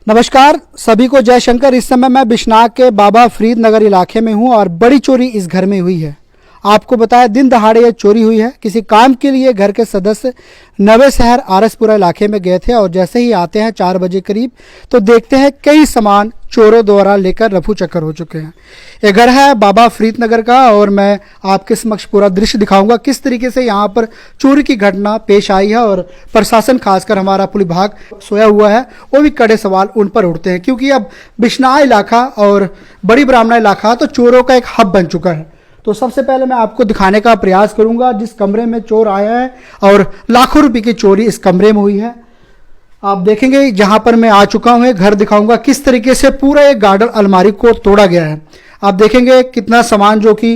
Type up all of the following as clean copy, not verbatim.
नमस्कार सभी को जय शंकर। इस समय मैं बिश्नाह के बाबा फरीद नगर इलाके में हूं और बड़ी चोरी इस घर में हुई है। आपको बताया दिन दहाड़े ये चोरी हुई है। किसी काम के लिए घर के सदस्य नवे शहर आरसपुरा इलाके में गए थे और जैसे ही आते हैं 4 बजे करीब तो देखते हैं कई सामान चोरों द्वारा लेकर रफू चक्कर हो चुके हैं। ये घर है बाबा फरीद नगर का और मैं आपके समक्ष पूरा दृश्य दिखाऊंगा किस तरीके से यहाँ पर चोरी की घटना पेश आई है। और प्रशासन खासकर हमारा पुलिस विभाग सोया हुआ है, वो भी कड़े सवाल उन पर उठते हैं क्योंकि अब बिश्नाह इलाका और बड़ी ब्राह्मणा इलाका तो चोरों का एक हब बन चुका है। तो सबसे पहले मैं आपको दिखाने का प्रयास करूंगा जिस कमरे में चोर आया है और लाखों रुपए की चोरी इस कमरे में हुई है। आप देखेंगे जहां पर मैं आ चुका हूं, घर दिखाऊंगा किस तरीके से पूरा एक गार्डन अलमारी को तोड़ा गया है। आप देखेंगे कितना सामान जो कि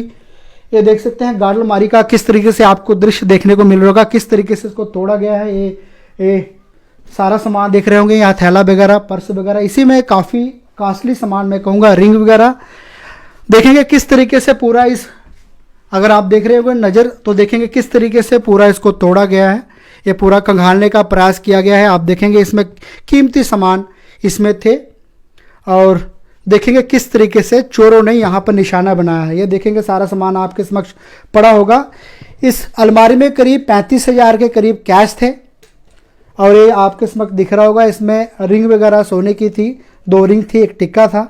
ये देख सकते हैं गार्डन अलमारी का किस तरीके से आपको दृश्य देखने को मिल रहा होगा, किस तरीके से इसको तोड़ा गया है। ये सारा सामान देख रहे होंगे, यहाँ थैला वगैरह पर्स वगैरह, इसी में काफ़ी कॉस्टली सामान मैं कहूँगा रिंग वगैरह। देखेंगे किस तरीके से पूरा इस, अगर आप देख रहे होंगे नज़र तो देखेंगे किस तरीके से पूरा इसको तोड़ा गया है। ये पूरा खंगालने का प्रयास किया गया है। आप देखेंगे इसमें कीमती सामान इसमें थे और देखेंगे किस तरीके से चोरों ने यहाँ पर निशाना बनाया है। ये देखेंगे सारा सामान आपके समक्ष पड़ा होगा। इस अलमारी में करीब 35,000 के करीब कैश थे और ये आपके समक्ष दिख रहा होगा। इसमें रिंग वगैरह सोने की थी, 2 रिंग थी, एक टिक्का था,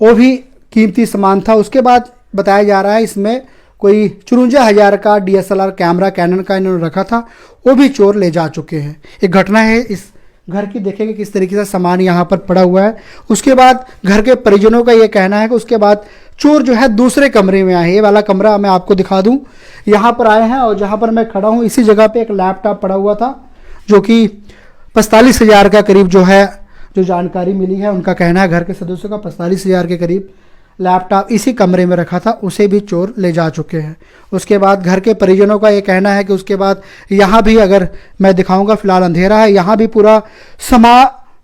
वो भी कीमती सामान था। उसके बाद बताया जा रहा है इसमें कोई 54,000 का DSLR कैमरा कैनन का इन्होंने रखा था, वो भी चोर ले जा चुके हैं। एक घटना है इस घर की, देखेंगे किस तरीके से सामान यहाँ पर पड़ा हुआ है। उसके बाद घर के परिजनों का ये कहना है कि उसके बाद चोर जो है दूसरे कमरे में आए। ये वाला कमरा मैं आपको दिखा दूँ, यहाँ पर आए हैं और जहाँ पर मैं खड़ा हूँ इसी जगह पर एक लैपटॉप पड़ा हुआ था जो कि 45,000 का करीब जो है, जो जानकारी मिली है उनका कहना है घर के सदस्यों का 45,000 के करीब लैपटॉप इसी कमरे में रखा था, उसे भी चोर ले जा चुके हैं। उसके बाद घर के परिजनों का ये कहना है कि उसके बाद यहाँ भी, अगर मैं दिखाऊंगा फिलहाल अंधेरा है, यहाँ भी पूरा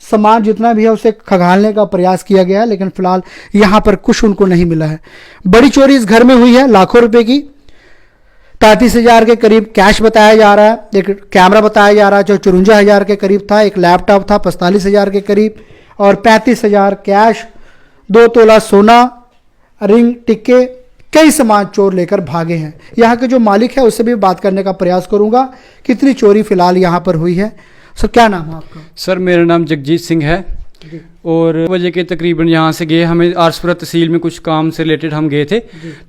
सामान जितना भी है उसे खंगालने का प्रयास किया गया है, लेकिन फिलहाल यहाँ पर कुछ उनको नहीं मिला है। बड़ी चोरी इस घर में हुई है लाखों रुपए की। 35,000 के करीब कैश बताया जा रहा है, एक कैमरा बताया जा रहा है जो 54,000 के करीब था, एक लैपटॉप था 45,000 के करीब और 35,000 कैश, 2 तोला सोना, रिंग, टिक्के, कई सामान चोर लेकर भागे हैं। यहाँ के जो मालिक है उससे भी बात करने का प्रयास करूंगा कितनी चोरी फिलहाल यहाँ पर हुई है। सर क्या नाम है आपका? सर मेरा नाम जगजीत सिंह है और बजे के तकरीबन यहाँ से गए, हमें आरसपुरा तहसील में कुछ काम से रिलेटेड हम गए थे।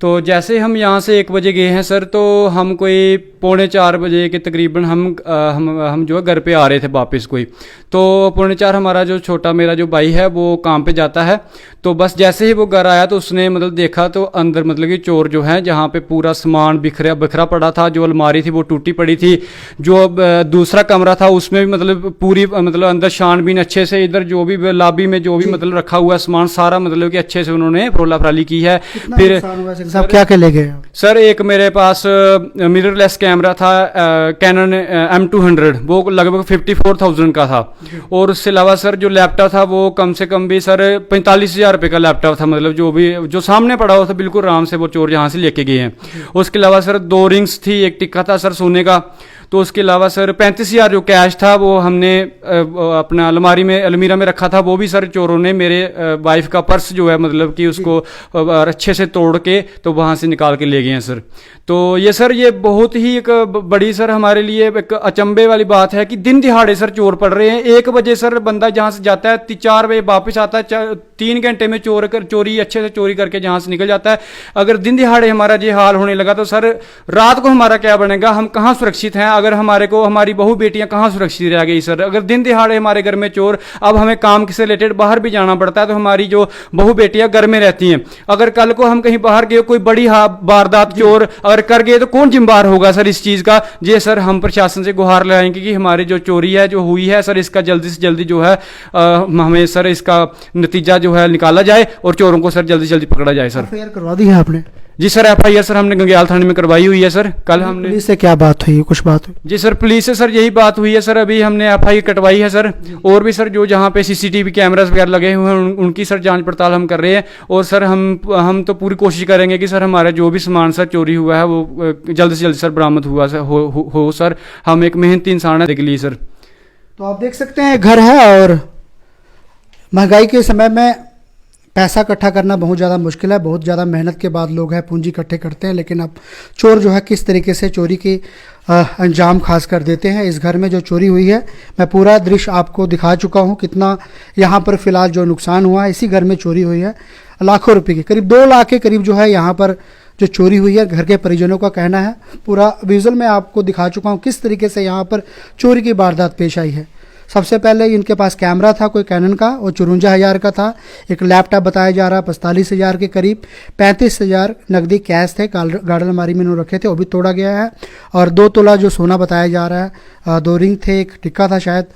तो जैसे हम यहाँ से 1 बजे गए हैं सर, तो हम कोई 3:45 बजे के तकरीबन हम जो है घर पे आ रहे थे वापस कोई। तो 3:45 हमारा जो छोटा मेरा जो भाई है वो काम पे जाता है। तो बस जैसे ही वो घर आया तो उसने मतलब देखा तो अंदर मतलब कि चोर जो है जहाँ पे पूरा सामान बिखरा पड़ा था, जो अलमारी थी वो टूटी पड़ी थी, जो दूसरा कमरा था उसमें भी मतलब पूरी मतलब अंदर छानबीन अच्छे से, इधर जो भी लॉबी में जो भी मतलब रखा हुआ सामान सारा मतलब कि अच्छे से उन्होंने फरोला फराली की है। फिर सब क्या क्या ले गए? सर एक मेरे पास मिररलेस कैमरा था कैनन M200, वो लगभग 54,000 का था। और उससे अलावा सर जो लैपटॉप था वो कम से कम भी सर 45,000 रुपये का लैपटॉप था, मतलब जो भी जो सामने पड़ा हुआ था बिल्कुल आराम से वो चोर यहाँ से लेके गए हैं। उसके अलावा सर 2 रिंग्स थी, एक टिक्का था सर सोने का। तो उसके अलावा सर 35,000 जो कैश था वो हमने अपना अलमीरा में रखा था, वो भी सर चोरों ने मेरे वाइफ का पर्स जो है मतलब कि उसको अच्छे से तोड़ के तो वहाँ से निकाल के ले गए हैं सर। तो ये सर ये बहुत ही एक बड़ी सर हमारे लिए एक अचंभे वाली बात है कि दिन दिहाड़े सर चोर पड़ रहे हैं। 1 बजे सर बंदा जहाँ से जाता है 4 बजे वापस आता है, 3 घंटे में चोरी अच्छे से चोरी करके जहाँ से निकल जाता है। अगर दिन दिहाड़े हमारा ये हाल होने लगा तो सर रात को हमारा क्या बनेगा, हम कहाँ सुरक्षित हैं? अगर हमारे को हमारी बहू बेटियां कहाँ सुरक्षित रह गई सर? अगर दिन दिहाड़े हमारे घर में चोर, अब हमें काम से रिलेटेड बाहर भी जाना पड़ता है तो हमारी जो बहू बेटियां घर में रहती हैं, अगर कल को हम कहीं बाहर गए कोई बड़ी वारदात चोर अगर कर गए तो कौन जिम्मेदार होगा सर इस चीज़ का? ये सर हम प्रशासन से गुहार लगाएंगे कि हमारी जो चोरी है जो हुई है सर इसका जल्दी से जल्दी जो है हमें सर इसका नतीजा जो है निकाला जाए और चोरों को सर जल्दी से जल्दी पकड़ा जाए। सर FIR करवा दी है आपने? जी सर FIR सर हमने गंगेयाल थाने में करवाई हुई है सर। कल हमने पुलिस से क्या बात हुई, कुछ बात हुई? जी सर पुलिस से सर यही बात हुई है सर, अभी हमने FIR कटवाई है सर। और भी सर जो जहाँ पे CCTV कैमरास वगैरह लगे हुए हैं उनकी सर जांच पड़ताल हम कर रहे हैं। और सर हम तो पूरी कोशिश करेंगे कि सर हमारा जो भी सामान सर चोरी हुआ है वो जल्द से जल्द सर बरामद हुआ सर हो सर। हम एक मेहनती इंसान है के लिए सर। तो आप देख सकते हैं घर है और महंगाई के समय में पैसा इकट्ठा करना बहुत ज़्यादा मुश्किल है। बहुत ज़्यादा मेहनत के बाद लोग हैं पूंजी इकट्ठे करते हैं, लेकिन अब चोर जो है किस तरीके से चोरी की अंजाम खास कर देते हैं। इस घर में जो चोरी हुई है मैं पूरा दृश्य आपको दिखा चुका हूं, कितना यहाँ पर फिलहाल जो नुकसान हुआ है। इसी घर में चोरी हुई है लाखों रुपए की, करीब 2 लाख के करीब जो है यहाँ पर जो चोरी हुई है। घर के परिजनों का कहना है, पूरा विजुअल में आपको दिखा चुका हूँ किस तरीके से यहाँ पर चोरी की वारदात पेश आई है। सबसे पहले इनके पास कैमरा था कोई कैनन का, वो 54,000 का था। एक लैपटॉप बताया जा रहा है 45,000 के करीब। 35,000 नकदी कैश थे, गार्डन अलमारी में इन्होंने रखे थे, वो भी तोड़ा गया है। और 2 तोला जो सोना बताया जा रहा है, 2 रिंग थे, एक टिक्का था शायद,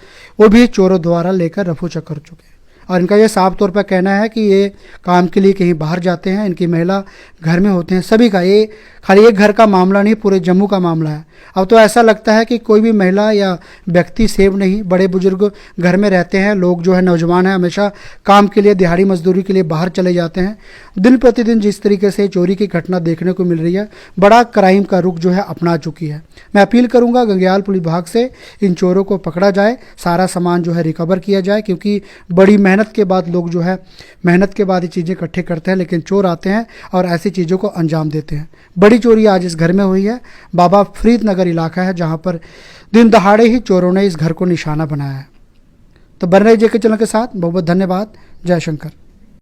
वो भी चोरों द्वारा लेकर रफू चक्कर कर चुके हैं। और इनका ये साफ तौर पर कहना है कि ये काम के लिए कहीं बाहर जाते हैं, इनकी महिला घर में होते हैं। सभी का ये खाली एक घर का मामला नहीं, पूरे जम्मू का मामला है। अब तो ऐसा लगता है कि कोई भी महिला या व्यक्ति सेफ नहीं, बड़े बुजुर्ग घर में रहते हैं, लोग जो है नौजवान हैं हमेशा काम के लिए, दिहाड़ी मजदूरी के लिए बाहर चले जाते हैं। दिन प्रतिदिन जिस तरीके से चोरी की घटना देखने को मिल रही है, बड़ा क्राइम का रुख जो है अपना चुकी है। मैं अपील करूंगा गंगयाल पुलिस विभाग से इन चोरों को पकड़ा जाए, सारा सामान जो है रिकवर किया जाए, क्योंकि बड़ी मेहनत के बाद लोग जो है मेहनत के बाद ये चीज़ें इकट्ठे करते हैं, लेकिन चोर आते हैं और ऐसी चीज़ों को अंजाम देते हैं। बड़ी चोरी आज इस घर में हुई है। बाबा फरीद नगर इलाका है जहां पर दिन दहाड़े ही चोरों ने इस घर को निशाना बनाया है। तो बन रहे जेके चैनल के साथ बहुत बहुत धन्यवाद। जय शंकर।